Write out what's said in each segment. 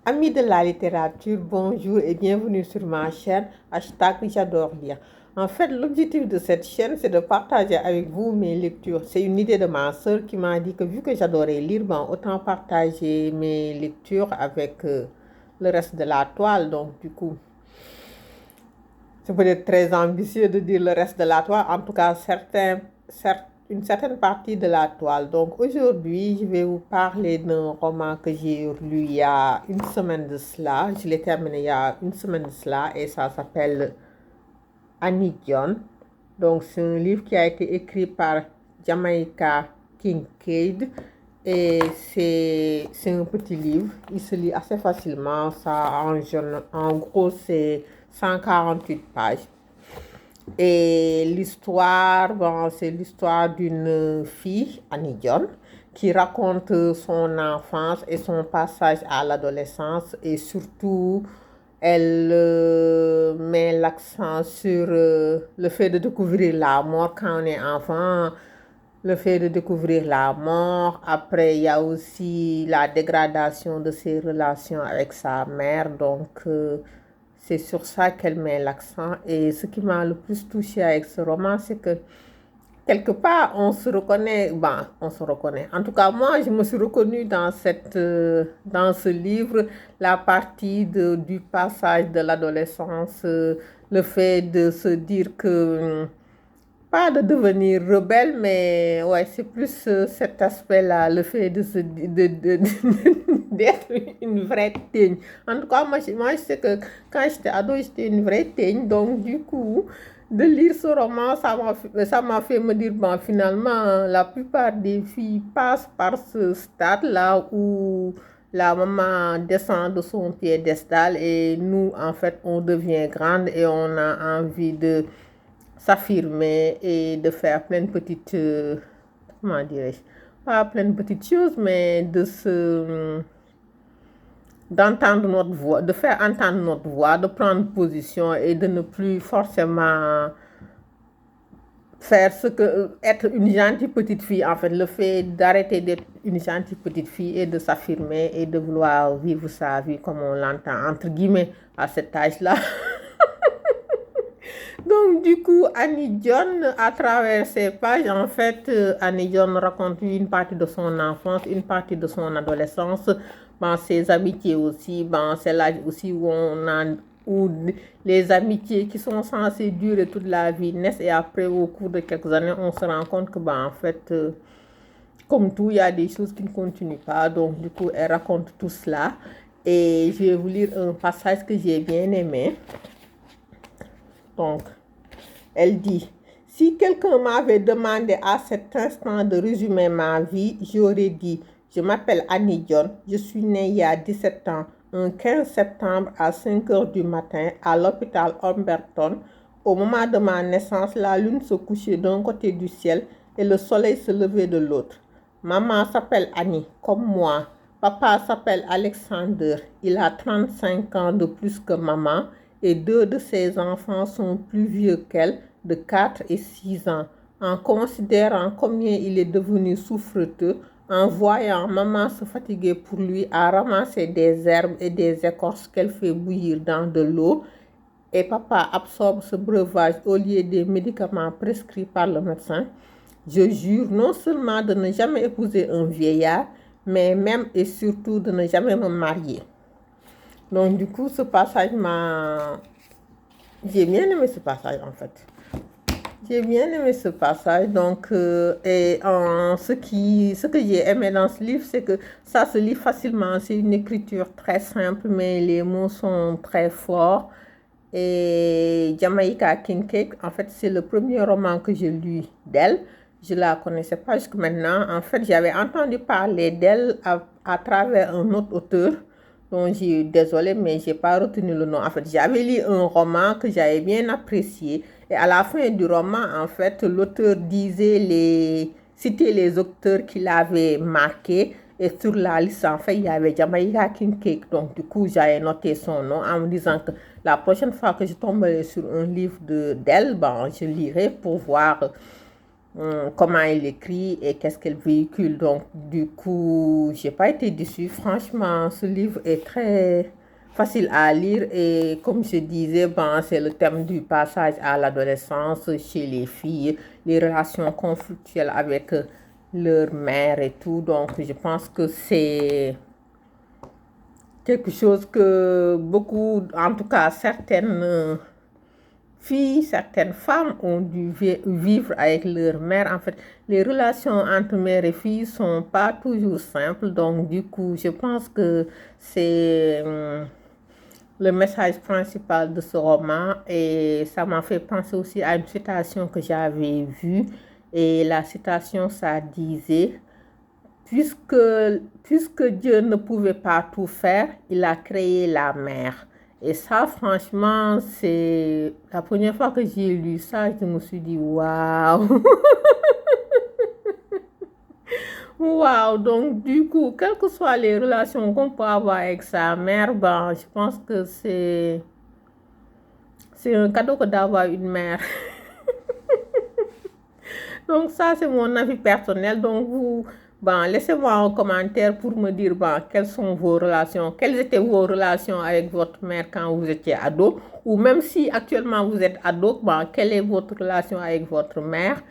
Amis de la littérature, bonjour et bienvenue sur ma chaîne hashtag J'adore lire. En fait, l'objectif de cette chaîne, c'est de partager avec vous mes lectures. C'est une idée de ma soeur qui m'a dit que vu que j'adorais lire, autant partager mes lectures avec le reste de la toile. Donc, du coup, c'est peut-être très ambitieux de dire le reste de la toile, en tout cas, une certaine partie de la toile. Donc aujourd'hui, je vais vous parler d'un roman que j'ai lu il y a une semaine de cela. Je l'ai terminé il y a une semaine de cela et ça s'appelle Annie John. Donc c'est un livre qui a été écrit par Jamaica Kincaid et c'est un petit livre. Il se lit assez facilement. En gros, c'est 148 pages. Et l'histoire, c'est l'histoire d'une fille, Annie John, qui raconte son enfance et son passage à l'adolescence. Et surtout, elle met l'accent sur le fait de découvrir la mort quand on est enfant, le fait de découvrir la mort. Après, il y a aussi la dégradation de ses relations avec sa mère. Donc, c'est sur ça qu'elle met l'accent. Et ce qui m'a le plus touché avec ce roman, c'est que quelque part, on se reconnaît. On se reconnaît. En tout cas, moi, je me suis reconnue dans ce livre, la partie du passage de l'adolescence, le fait de se dire que pas de devenir rebelle, mais ouais, c'est plus cet aspect-là, le fait d'être une vraie teigne. En tout cas, moi, je sais que quand j'étais ado, j'étais une vraie teigne. Donc, du coup, de lire ce roman, ça m'a fait me dire, finalement, la plupart des filles passent par ce stade-là où la maman descend de son piédestal et nous, en fait, on devient grande et on a envie de s'affirmer et de faire plein de petites, comment dirais-je, pas plein de petites choses, mais d'entendre notre voix, de faire entendre notre voix, de prendre position et de ne plus forcément faire être une gentille petite fille. En fait, le fait d'arrêter d'être une gentille petite fille et de s'affirmer et de vouloir vivre sa vie comme on l'entend, entre guillemets, à cet âge-là. Donc, du coup, Annie John, à travers ses pages, en fait, Annie John raconte une partie de son enfance, une partie de son adolescence, ses amitiés aussi, c'est l'âge aussi où les amitiés qui sont censées durer toute la vie naissent et après, au cours de quelques années, on se rend compte que, en fait, comme tout, il y a des choses qui ne continuent pas. Donc, du coup, elle raconte tout cela. Et je vais vous lire un passage que j'ai bien aimé. Donc, elle dit, si quelqu'un m'avait demandé à cet instant de résumer ma vie, j'aurais dit, je m'appelle Annie John, je suis née il y a 17 ans, un 15 septembre à 5 heures du matin à l'hôpital Humberton. Au moment de ma naissance, la lune se couchait d'un côté du ciel et le soleil se levait de l'autre. Maman s'appelle Annie, comme moi. Papa s'appelle Alexander, il a 35 ans de plus que maman et 2 de ses enfants sont plus vieux qu'elle, de 4 et 6 ans. En considérant combien il est devenu souffreteux, en voyant maman se fatiguer pour lui à ramasser des herbes et des écorces qu'elle fait bouillir dans de l'eau, et papa absorbe ce breuvage au lieu des médicaments prescrits par le médecin, je jure non seulement de ne jamais épouser un vieillard, mais même et surtout de ne jamais me marier. Donc, du coup, ce passage j'ai bien aimé ce passage, en fait. J'ai bien aimé ce passage. Donc, ce que j'ai aimé dans ce livre, c'est que ça se lit facilement. C'est une écriture très simple, mais les mots sont très forts. Et Jamaica Kincaid, en fait, c'est le premier roman que j'ai lu d'elle. Je ne la connaissais pas jusqu'à maintenant. En fait, j'avais entendu parler d'elle à travers un autre auteur dont désolée, mais je n'ai pas retenu le nom. En fait, j'avais lu un roman que j'avais bien apprécié. Et à la fin du roman, en fait, l'auteur citait les auteurs qu'il avait marqués. Et sur la liste, en fait, il y avait Jamaica Kincaid. Donc, du coup, j'avais noté son nom en me disant que la prochaine fois que je tomberai sur un livre d'elle, je lirai pour voir comment il écrit et qu'est-ce qu'elle véhicule. Donc, du coup, j'ai pas été déçue. Franchement, ce livre est très facile à lire et comme je disais, ben, c'est le thème du passage à l'adolescence chez les filles, les relations conflictuelles avec leur mère et tout. Donc, je pense que c'est quelque chose que beaucoup, en tout cas certaines filles, certaines femmes ont dû vivre avec leur mère. En fait, les relations entre mère et fille sont pas toujours simples. Donc, du coup, je pense que c'est le message principal de ce roman. Et ça m'a fait penser aussi à une citation que j'avais vue. Et la citation, ça disait, puisque Dieu ne pouvait pas tout faire, il a créé la mer. Et ça, franchement, c'est la première fois que j'ai lu ça, je me suis dit, waouh! Waouh! Donc, du coup, quelles que soient les relations qu'on peut avoir avec sa mère, ben, je pense que c'est un cadeau que d'avoir une mère. Donc ça, c'est mon avis personnel. Donc vous, ben, laissez-moi un commentaire pour me dire ben, quelles sont vos relations, quelles étaient vos relations avec votre mère quand vous étiez ado, ou même si actuellement vous êtes ado, ben, quelle est votre relation avec votre mère.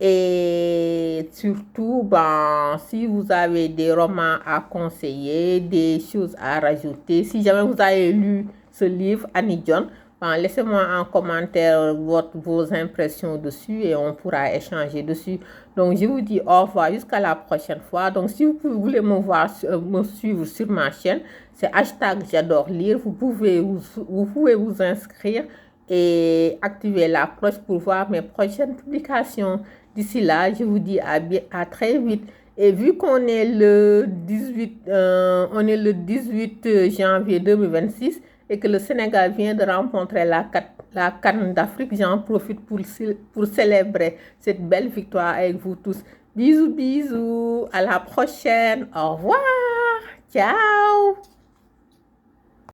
Et surtout, ben, si vous avez des romans à conseiller, des choses à rajouter, si jamais vous avez lu ce livre, Annie John, ben, laissez-moi en commentaire vos impressions dessus et on pourra échanger dessus. Donc, je vous dis au revoir jusqu'à la prochaine fois. Donc, si vous voulez me suivre sur ma chaîne, c'est hashtag j'adore lire. Vous pouvez vous inscrire et activer la cloche pour voir mes prochaines publications. D'ici là, je vous dis à très vite. Et vu qu'on est le 18 janvier 2026 et que le Sénégal vient de rencontrer la CAN d'Afrique, j'en profite pour célébrer cette belle victoire avec vous tous. Bisous, bisous. À la prochaine. Au revoir. Ciao.